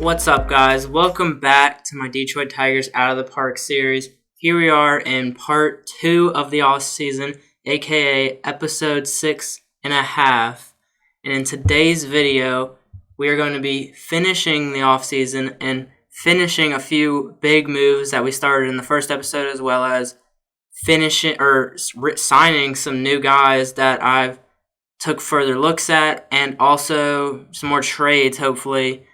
What's up, guys? Welcome back to my Detroit Tigers Out of the Park series. Here we are in part 2 of the off season, aka episode 6.5. And in today's video, we are going to be finishing the off season and finishing a few big moves that we started in the first episode, as well as signing some new guys that I've took further looks at, and also some more trades, hopefully,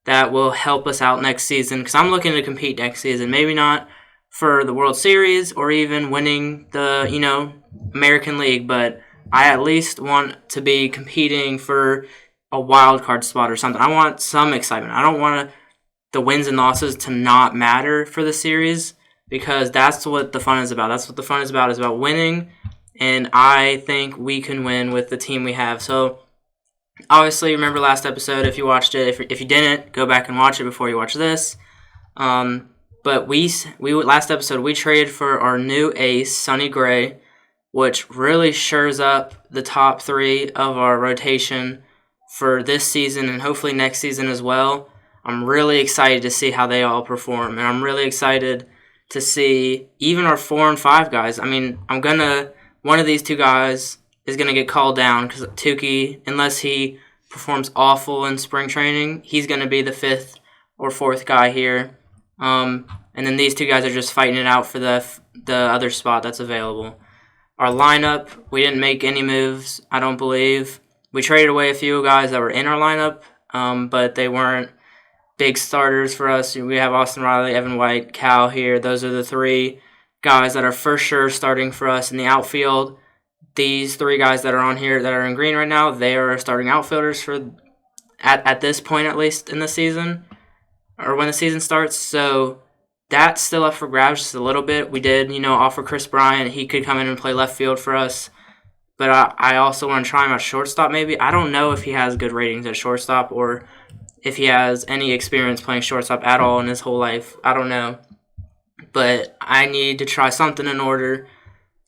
that will help us out next season, because I'm looking to compete next season. Maybe not for the World Series or even winning the, American League, but I at least want to be competing for a wild card spot or something. I want some excitement. I don't want the wins and losses to not matter for the series, because that's what the fun is about. That's what the fun is about winning, and I think we can win with the team we have. So, obviously, remember last episode if you watched it. If you didn't, go back and watch it before you watch this. But we last episode we traded for our new ace, Sonny Gray, which really shores up the top 3 of our rotation for this season and hopefully next season as well. I'm really excited to see how they all perform, and I'm really excited to see even our 4 and 5 guys. I mean, one of these 2 guys is going to get called down, because Tukey, unless he performs awful in spring training, he's going to be the 5th or 4th guy here. And then these 2 guys are just fighting it out for the other spot that's available. Our lineup, we didn't make any moves, I don't believe. We traded away a few guys that were in our lineup, but they weren't big starters for us. We have Austin Riley, Evan White, Cal here. Those are the 3 guys that are for sure starting for us in the outfield. These 3 guys that are on here that are in green right now, they are starting outfielders for at this point, at least in the season, or when the season starts. So that's still up for grabs just a little bit. We did, offer Chris Bryant. He could come in and play left field for us. But I also want to try him at shortstop maybe. I don't know if he has good ratings at shortstop or if he has any experience playing shortstop at all in his whole life. I don't know. But I need to try something in order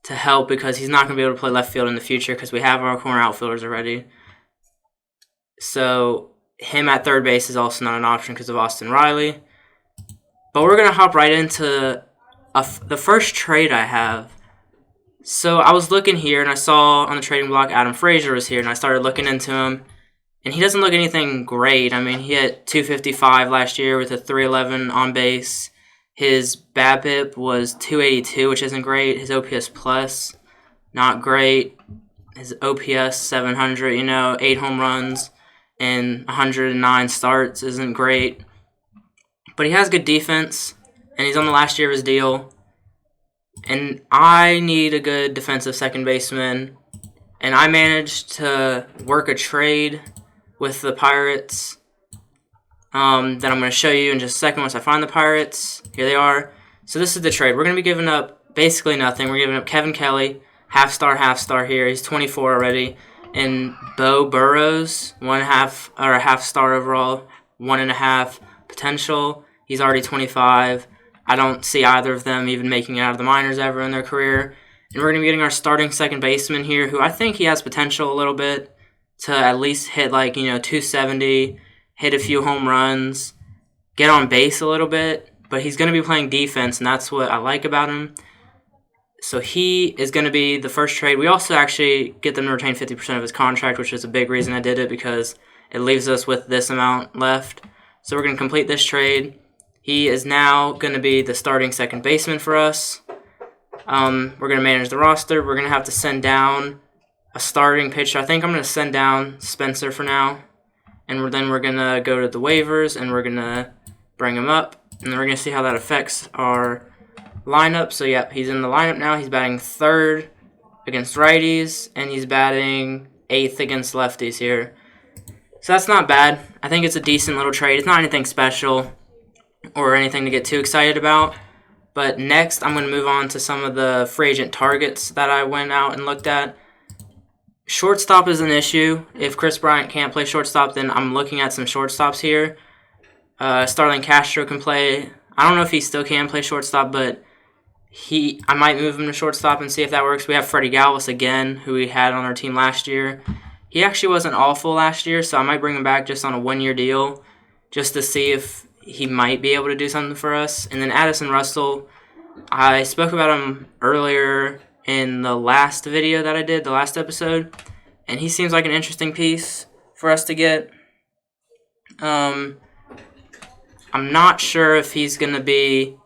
to help, because he's not going to be able to play left field in the future because we have our corner outfielders already. So him at third base is also not an option because of Austin Riley. But we're going to hop right into the first trade I have. So I was looking here, and I saw on the trading block Adam Frazier was here, and I started looking into him. And he doesn't look anything great. I mean, he hit .255 last year with a .311 on base. His BABIP was .282, which isn't great. His OPS plus, not great. His OPS 700, 8 home runs and 109 starts isn't great. But he has good defense, and he's on the last year of his deal. And I need a good defensive second baseman. And I managed to work a trade with the Pirates that I'm going to show you in just a second once I find the Pirates. Here they are. So this is the trade. We're going to be giving up basically nothing. We're giving up Kevin Kelly, half star here. He's 24 already. And Bo Burrows, a half star overall, 1.5 potential. He's already 25. I don't see either of them even making it out of the minors ever in their career. And we're going to be getting our starting second baseman here, who I think he has potential a little bit to at least hit 270, hit a few home runs, get on base a little bit, but he's going to be playing defense, and that's what I like about him. So he is going to be the first trade. We also actually get them to retain 50% of his contract, which is a big reason I did it, because it leaves us with this amount left. So we're going to complete this trade. He is now going to be the starting second baseman for us. We're going to manage the roster. We're going to have to send down a starting pitcher. I think I'm going to send down Spencer for now. And then we're going to go to the waivers, and we're going to bring him up. And then we're going to see how that affects our lineup. So, yeah, he's in the lineup now. He's batting 3rd against righties, and he's batting 8th against lefties here. So that's not bad. I think it's a decent little trade. It's not anything special or anything to get too excited about. But next, I'm going to move on to some of the free agent targets that I went out and looked at. Shortstop is an issue. If Chris Bryant can't play shortstop, then I'm looking at some shortstops here. Starlin Castro can play. I don't know if he still can play shortstop, but I might move him to shortstop and see if that works. We have Freddie Galvis again, who we had on our team last year. He actually wasn't awful last year, so I might bring him back just on a 1-year deal. just to see if he might be able to do something for us. And then Addison Russell, I spoke about him earlier in the last video that I did, the last episode, and he seems like an interesting piece for us to get. I'm not sure if he's going to be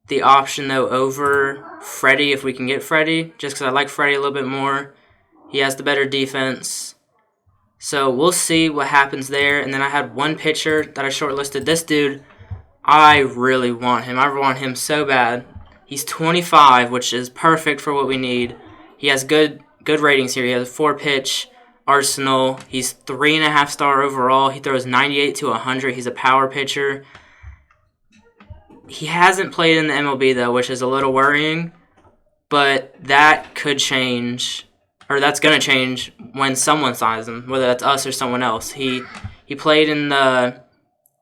the option, though, over Freddie, if we can get Freddie, just because I like Freddie a little bit more. He has the better defense. So we'll see what happens there. And then I had one pitcher that I shortlisted. This dude, I really want him. I want him so bad. He's 25, which is perfect for what we need. He has good ratings here. He has a 4-pitch arsenal. He's 3.5 star overall. He throws 98 to 100. He's a power pitcher. He hasn't played in the MLB, though, which is a little worrying. But that could change, or that's going to change when someone signs him, whether that's us or someone else. He played in the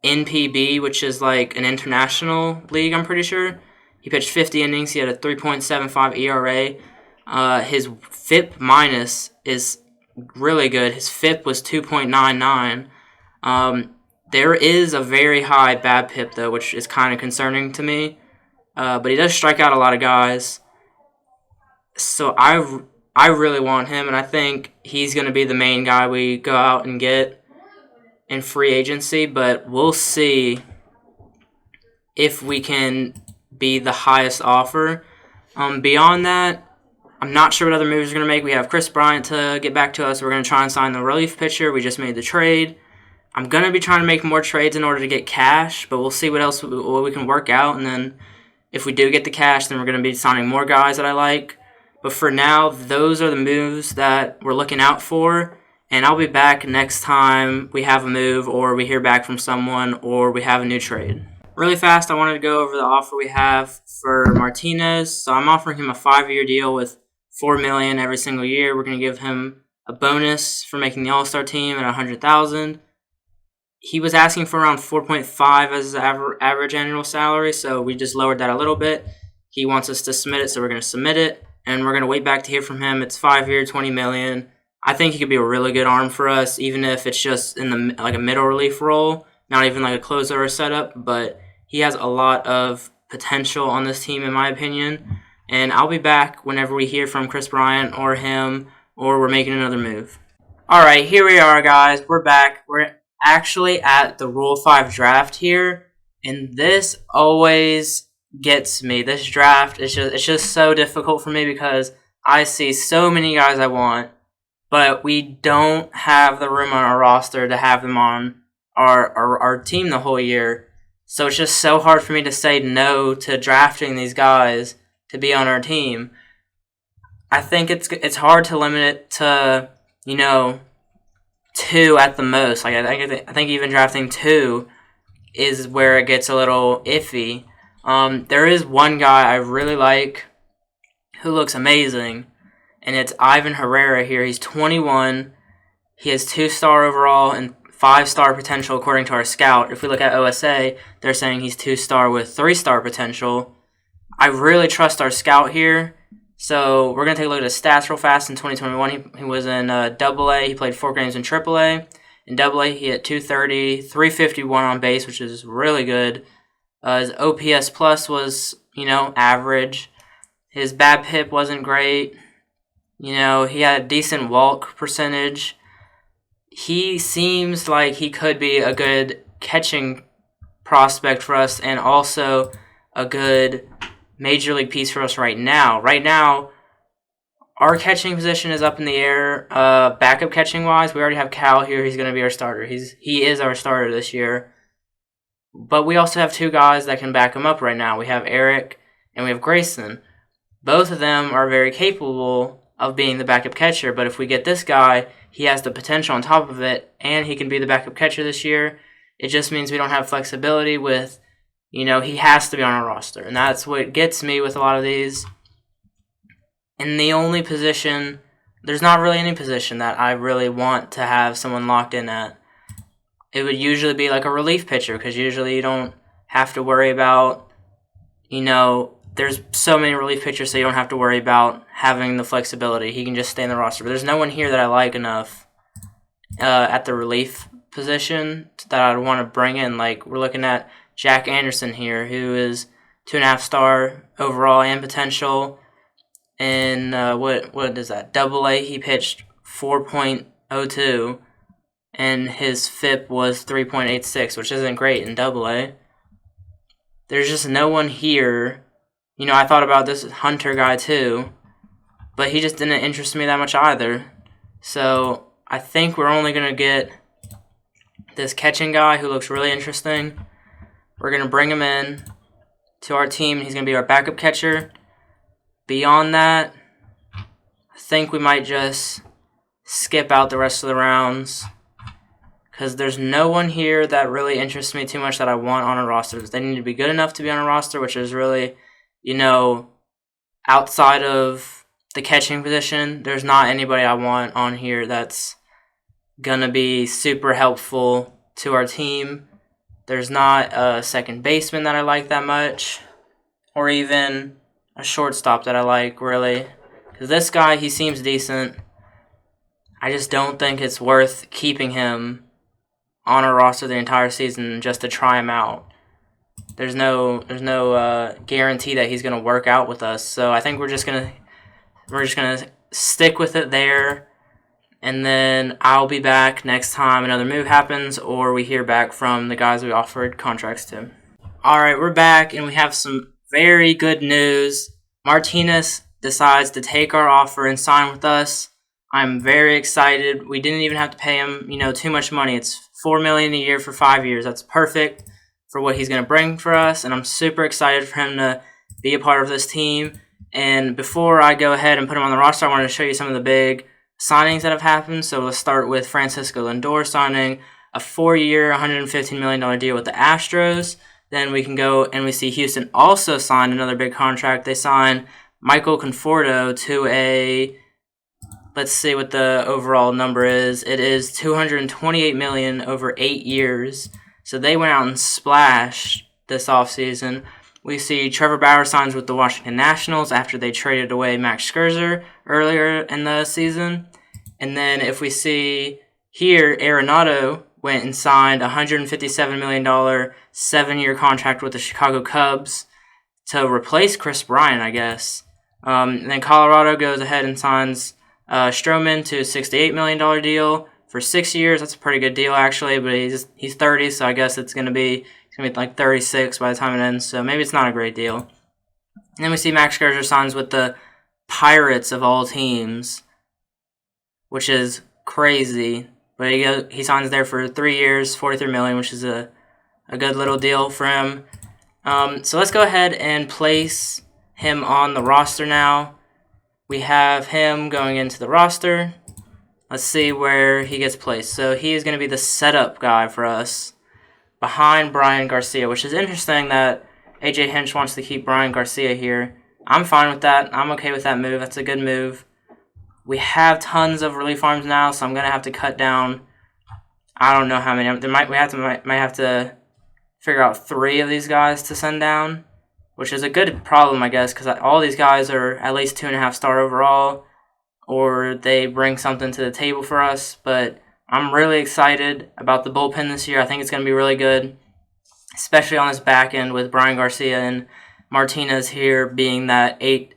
NPB, which is like an international league, I'm pretty sure. He pitched 50 innings. He had a 3.75 ERA. His FIP minus is really good. His FIP was 2.99. There is a very high BABIP, though, which is kind of concerning to me. But he does strike out a lot of guys. So I really want him, and I think he's going to be the main guy we go out and get in free agency. But we'll see if we can be the highest offer. Beyond that, I'm not sure what other moves we're going to make. We have Chris Bryant to get back to us. We're going to try and sign the relief pitcher. We just made the trade. I'm going to be trying to make more trades in order to get cash, but we'll see what we can work out. And then if we do get the cash, then we're going to be signing more guys that I like. But for now, those are the moves that we're looking out for. And I'll be back next time we have a move, or we hear back from someone, or we have a new trade. Really fast, I wanted to go over the offer we have for Martinez. So I'm offering him a 5-year deal with $4 million every single year. We're going to give him a bonus for making the All-Star team at $100,000. He was asking for around 4.5 as his average annual salary, so we just lowered that a little bit. He wants us to submit it, so we're going to submit it, and we're going to wait back to hear from him. It's 5-year, $20 million. I think he could be a really good arm for us, even if it's just in the like a middle relief role, not even like a closer or setup. But he has a lot of potential on this team, in my opinion. And I'll be back whenever we hear from Chris Bryant or him, or we're making another move. All right, here we are, guys. We're back. We're actually at the Rule 5 draft here, and this always gets me. This draft is just so difficult for me because I see so many guys I want, but we don't have the room on our roster to have them on our team the whole year. So it's just so hard for me to say no to drafting these guys to be on our team. I think it's hard to limit it to, 2 at the most. Like I think even drafting 2 is where it gets a little iffy. There is one guy I really like who looks amazing, and it's Ivan Herrera here. He's 21. He has 2-star overall and 5-star potential according to our scout. If we look at OSA, they're saying he's 2-star with 3-star potential. I really trust our scout here. So we're going to take a look at his stats real fast. In 2021, he was in AA. He played 4 games in AAA. In AA, he hit 230, 351 on base, which is really good. His OPS plus was, average. His BABIP wasn't great. He had a decent walk percentage. He seems like he could be a good catching prospect for us and also a good major league piece for us right now. Right now, our catching position is up in the air. Backup catching wise, we already have Cal here. He's going to be our starter. He is our starter this year. But we also have 2 guys that can back him up right now. We have Eric and we have Grayson. Both of them are very capable of being the backup catcher. But if we get this guy, he has the potential on top of it, and he can be the backup catcher this year. It just means we don't have flexibility with, he has to be on our roster. And that's what gets me with a lot of these. And the only position, there's not really any position that I really want to have someone locked in at. It would usually be like a relief pitcher, because usually you don't have to worry about, there's so many relief pitchers, so you don't have to worry about having the flexibility. He can just stay in the roster. But there's no one here that I like enough at the relief position that I'd want to bring in. Like, we're looking at Jack Anderson here, who is 2.5-star overall and potential. And what is that? AA. He pitched 4.02, and his FIP was 3.86, which isn't great in AA. There's just no one here. You know, I thought about this Hunter guy too, but he just didn't interest me that much either. So I think we're only going to get this catching guy who looks really interesting. We're going to bring him in to our team. He's going to be our backup catcher. Beyond that, I think we might just skip out the rest of the rounds because there's no one here that really interests me too much that I want on a roster. They need to be good enough to be on a roster, which is really, you know, outside of the catching position, there's not anybody I want on here that's going to be super helpful to our team. There's not a second baseman that I like that much, or even a shortstop that I like, really. Because this guy, he seems decent. I just don't think it's worth keeping him on a roster the entire season just to try him out. There's no guarantee that he's going to work out with us. So I think we're just gonna stick with it there. And then I'll be back next time another move happens or we hear back from the guys we offered contracts to. All right, we're back, and we have some very good news. Martinez decides to take our offer and sign with us. I'm very excited. We didn't even have to pay him, too much money. It's $4 million a year for 5 years. That's perfect for what he's going to bring for us, and I'm super excited for him to be a part of this team. And before I go ahead and put him on the roster, I wanted to show you some of the big signings that have happened. So let's start with Francisco Lindor signing a 4-year, $115 million deal with the Astros. Then we can go and we see Houston also signed another big contract. They signed Michael Conforto to a, let's see what the overall number is. It is $228 million over 8 years. So they went out and splashed this offseason. We see Trevor Bauer signs with the Washington Nationals after they traded away Max Scherzer earlier in the season. And then if we see here, Arenado went and signed a $157 million 7-year contract with the Chicago Cubs to replace Chris Bryant, I guess. And then Colorado goes ahead and signs Stroman to a $68 million deal for 6 years. That's a pretty good deal, actually, but he's 30, so I guess it's going to be like 36 by the time it ends, so maybe it's not a great deal. And then we see Max Scherzer signs with the Pirates of all teams, which is crazy. But he signs there for 3 years, $43 million, which is a good little deal for him. So let's go ahead and place him on the roster now. We have him going into the roster. Let's see where he gets placed. So he is going to be the setup guy for us, behind Brian Garcia, which is interesting that AJ Hinch wants to keep Brian Garcia here. I'm fine with that. I'm okay with that move. That's a good move. We have tons of relief arms now, so I'm going to have to cut down, I don't know how many. Might have to figure out 3 of these guys to send down, which is a good problem, I guess, because all these guys are at least 2.5-star overall, or they bring something to the table for us, but I'm really excited about the bullpen this year. I think it's going to be really good, especially on this back end with Brian Garcia and Martinez here being that eighth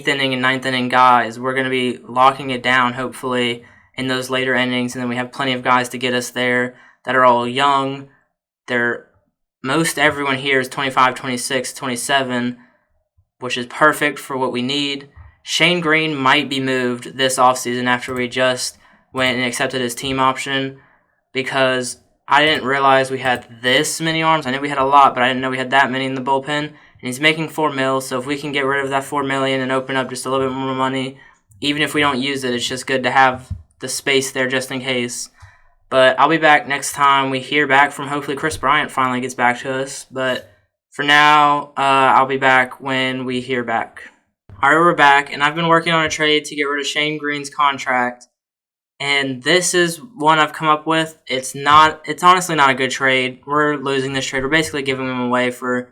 inning and ninth inning guys. We're going to be locking it down, hopefully, in those later innings, and then we have plenty of guys to get us there that are all young. Most everyone here is 25, 26, 27, which is perfect for what we need. Shane Green might be moved this offseason after we just went and accepted his team option, because I didn't realize we had this many arms. I knew we had a lot, but I didn't know we had that many in the bullpen. And he's making $4 million, so if we can get rid of that $4 million and open up just a little bit more money, even if we don't use it, it's just good to have the space there just in case. But I'll be back next time we hear back from, hopefully Chris Bryant finally gets back to us. But for now, I'll be back when we hear back. All right, we're back, and I've been working on a trade to get rid of Shane Green's contract. And this is one I've come up with. It's honestly not a good trade. We're losing this trade. We're basically giving him away for,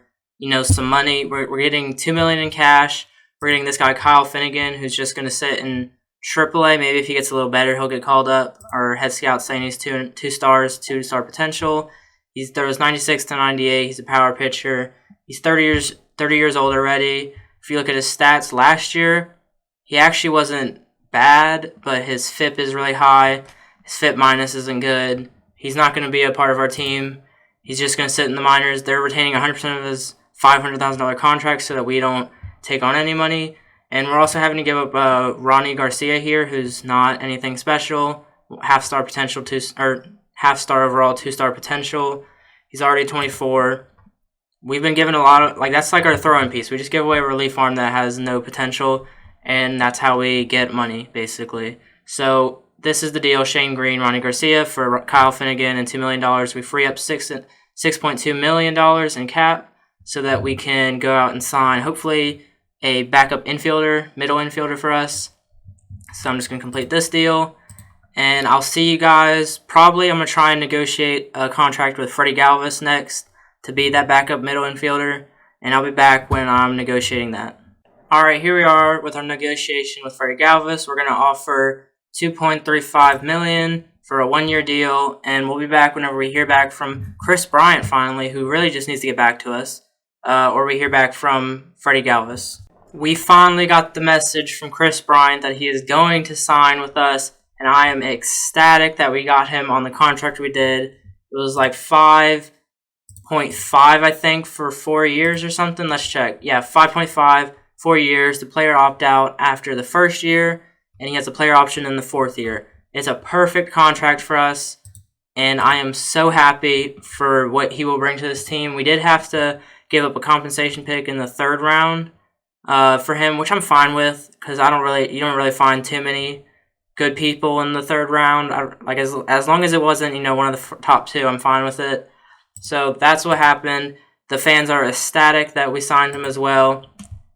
some money. We're getting $2 million in cash. We're getting this guy Kyle Finnegan, who's just going to sit and AAA, maybe if he gets a little better, he'll get called up. Our head scout saying he's two stars, 2-star potential. He throws 96 to 98. He's a power pitcher. He's 30 years old already. If you look at his stats last year, he actually wasn't bad, but his FIP is really high. His FIP minus isn't good. He's not going to be a part of our team. He's just going to sit in the minors. They're retaining 100% of his $500,000 contract so that we don't take on any money. And we're also having to give up Ronnie Garcia here, who's not anything special. Half-star potential, half-star overall, 2-star potential. He's already 24. We've been given a lot of, that's like our throwing piece. We just give away a relief arm that has no potential, and that's how we get money, basically. So this is the deal. Shane Green, Ronnie Garcia for Kyle Finnegan and $2 million. We free up $6.2 million in cap so that we can go out and sign, hopefully, a backup infielder, middle infielder for us. So I'm just going to complete this deal. And I'll see you guys. Probably I'm going to try and negotiate a contract with Freddie Galvis next to be that backup middle infielder. And I'll be back when I'm negotiating that. Alright, here we are with our negotiation with Freddie Galvis. We're going to offer $2.35 million for a 1-year deal. And we'll be back whenever we hear back from Chris Bryant finally, who really just needs to get back to us. Or we hear back from Freddie Galvis. We finally got the message from Chris Bryant that he is going to sign with us, and I am ecstatic that we got him on the contract we did. It was like 5.5, I think, for 4 years or something. Let's check. Yeah, 5.5, 4 years. The player opt out after the first year, and he has a player option in the 4th year. It's a perfect contract for us, and I am so happy for what he will bring to this team. We did have to give up a compensation pick in the 3rd round. For him, which I'm fine with, because you don't really find too many good people in the 3rd round. As long as it wasn't one of the top 2, I'm fine with it. So that's what happened. The fans are ecstatic that we signed him as well.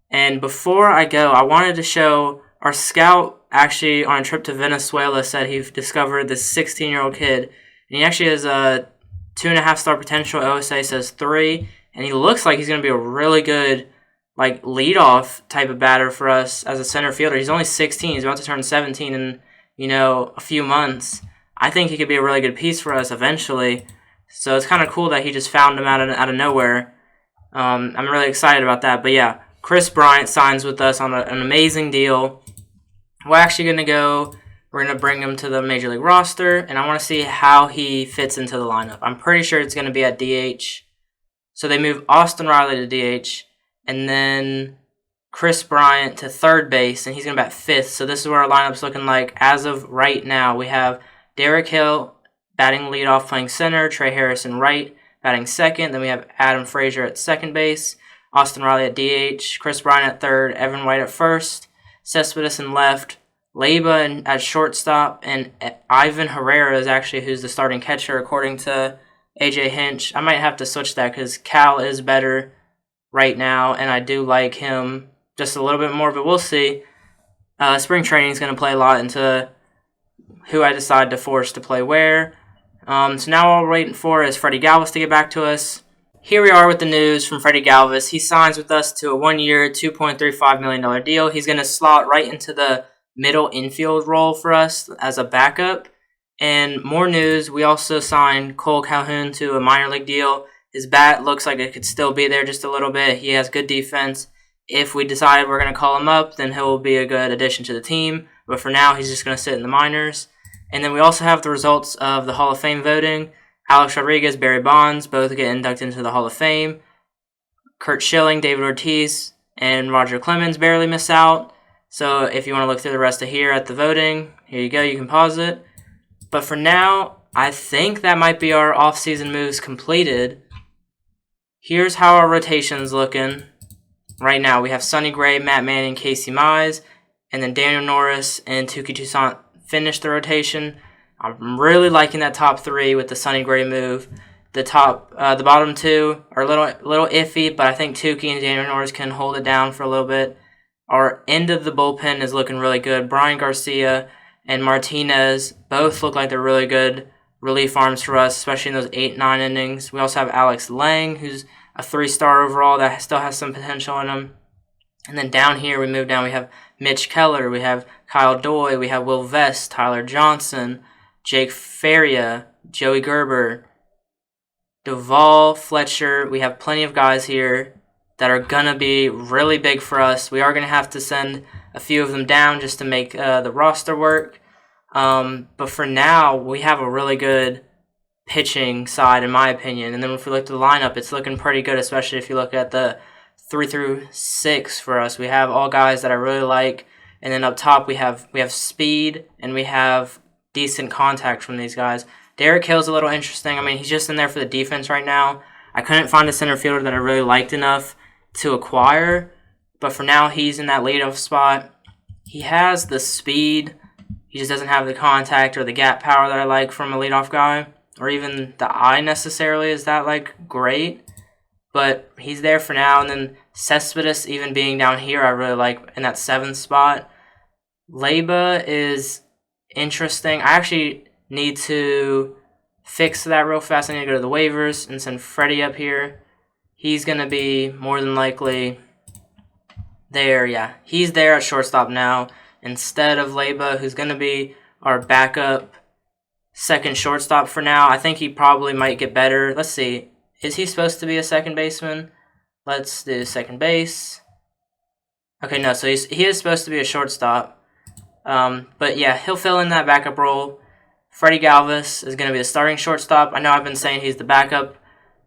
And before I go, I wanted to show our scout actually on a trip to Venezuela said he discovered this 16-year-old kid, and he actually has a 2.5-star potential. OSA says 3, and he looks like he's going to be a really good leadoff type of batter for us as a center fielder. He's only 16. He's about to turn 17 in, a few months. I think he could be a really good piece for us eventually. So it's kind of cool that he just found him out of nowhere. I'm really excited about that. But yeah, Chris Bryant signs with us on an amazing deal. We're actually we're going to bring him to the Major League roster, and I want to see how he fits into the lineup. I'm pretty sure it's going to be at DH. So they move Austin Riley to DH. And then Chris Bryant to 3rd base, and he's going to bat 5th. So this is where our lineup's looking like as of right now. We have Derek Hill batting leadoff, playing center. Trey Harrison right, batting 2nd. Then we have Adam Frazier at 2nd base. Austin Riley at DH. Chris Bryant at 3rd. Evan White at 1st. Cespedes in left. Leyba at shortstop. And Ivan Herrera is actually who's the starting catcher according to AJ Hinch. I might have to switch that because Cal is better right now, and I do like him just a little bit more, but we'll see. Spring training is going to play a lot into who I decide to force to play where. So now all we're waiting for is Freddie Galvis to get back to us. Here we are with the news from Freddie Galvis. He signs with us to a 1-year, $2.35 million deal. He's going to slot right into the middle infield role for us as a backup. And more news, we also signed Cole Calhoun to a minor league deal. His bat looks like it could still be there just a little bit. He has good defense. If we decide we're going to call him up, then he'll be a good addition to the team. But for now, he's just going to sit in the minors. And then we also have the results of the Hall of Fame voting. Alex Rodriguez, Barry Bonds, both get inducted into the Hall of Fame. Kurt Schilling, David Ortiz, and Roger Clemens barely miss out. So if you want to look through the rest of here at the voting, here you go. You can pause it. But for now, I think that might be our off-season moves completed. Here's how our rotation's looking. Right now, we have Sonny Gray, Matt Manning, Casey Mize, and then Daniel Norris and Touki Toussaint finish the rotation. I'm really liking that top 3 with the Sonny Gray move. The bottom 2 are a little iffy, but I think Touki and Daniel Norris can hold it down for a little bit. Our end of the bullpen is looking really good. Brian Garcia and Martinez both look like they're really good relief arms for us, especially in those 8-9 innings. We also have Alex Lang, who's a 3-star overall that still has some potential in him. And then down here, we move down, we have Mitch Keller, we have Kyle Doy, we have Will Vest, Tyler Johnson, Jake Faria, Joey Gerber, Duvall, Fletcher. We have plenty of guys here that are going to be really big for us. We are going to have to send a few of them down just to make the roster work. But for now, we have a really good pitching side, in my opinion. And then if we look at the lineup, it's looking pretty good, especially if you look at the 3 through 6 for us. We have all guys that I really like. And then up top, we have speed and we have decent contact from these guys. Derek Hill's a little interesting. I mean, he's just in there for the defense right now. I couldn't find a center fielder that I really liked enough to acquire. But for now, he's in that leadoff spot. He has the speed. He just doesn't have the contact or the gap power that I like from a leadoff guy. Or even the eye necessarily is that, like, great. But he's there for now. And then Cespedes even being down here, I really like in that 7th spot. Leyba is interesting. I actually need to fix that real fast. I need to go to the waivers and send Freddie up here. He's going to be more than likely there. Yeah, he's there at shortstop now instead of Leyba, who's going to be our backup second shortstop for now. I think he probably might get better. Let's see. Is he supposed to be a second baseman? Let's do second base. Okay, no, so he is supposed to be a shortstop. But yeah, he'll fill in that backup role. Freddie Galvis is going to be the starting shortstop. I know I've been saying he's the backup,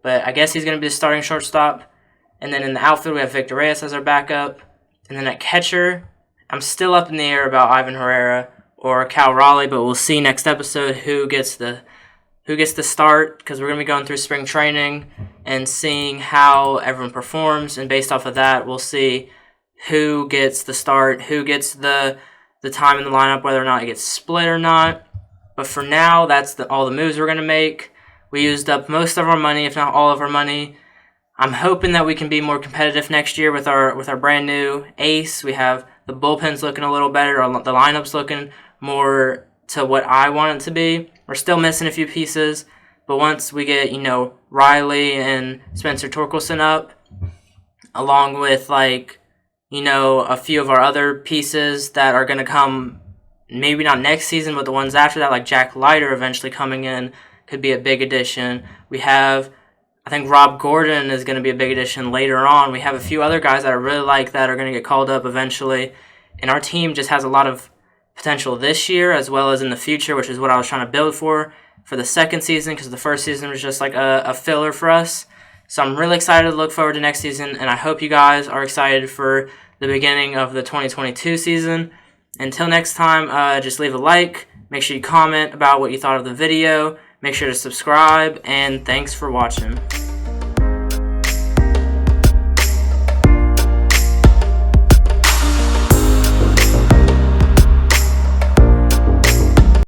but I guess he's going to be the starting shortstop. And then in the outfield, we have Victor Reyes as our backup. And then at catcher, I'm still up in the air about Ivan Herrera or Cal Raleigh, but we'll see next episode who gets the start, because we're going to be going through spring training and seeing how everyone performs. And based off of that, we'll see who gets the start, who gets the time in the lineup, whether or not it gets split or not. But for now, that's all the moves we're going to make. We used up most of our money, if not all of our money. I'm hoping that we can be more competitive next year with our brand new ace. We have the bullpen's looking a little better. The lineup's looking more to what I want it to be. We're still missing a few pieces, but once we get, Riley and Spencer Torkelson up, along with a few of our other pieces that are going to come, maybe not next season, but the ones after that, like Jack Leiter eventually coming in, could be a big addition. We have, I think Rob Gordon is going to be a big addition later on. We have a few other guys that I really like that are going to get called up eventually. And our team just has a lot of potential this year as well as in the future, which is what I was trying to build for the second season, because the first season was just like a filler for us. So I'm really excited to look forward to next season, and I hope you guys are excited for the beginning of the 2022 season. Until next time, just leave a like, make sure you comment about what you thought of the video, make sure to subscribe, and thanks for watching.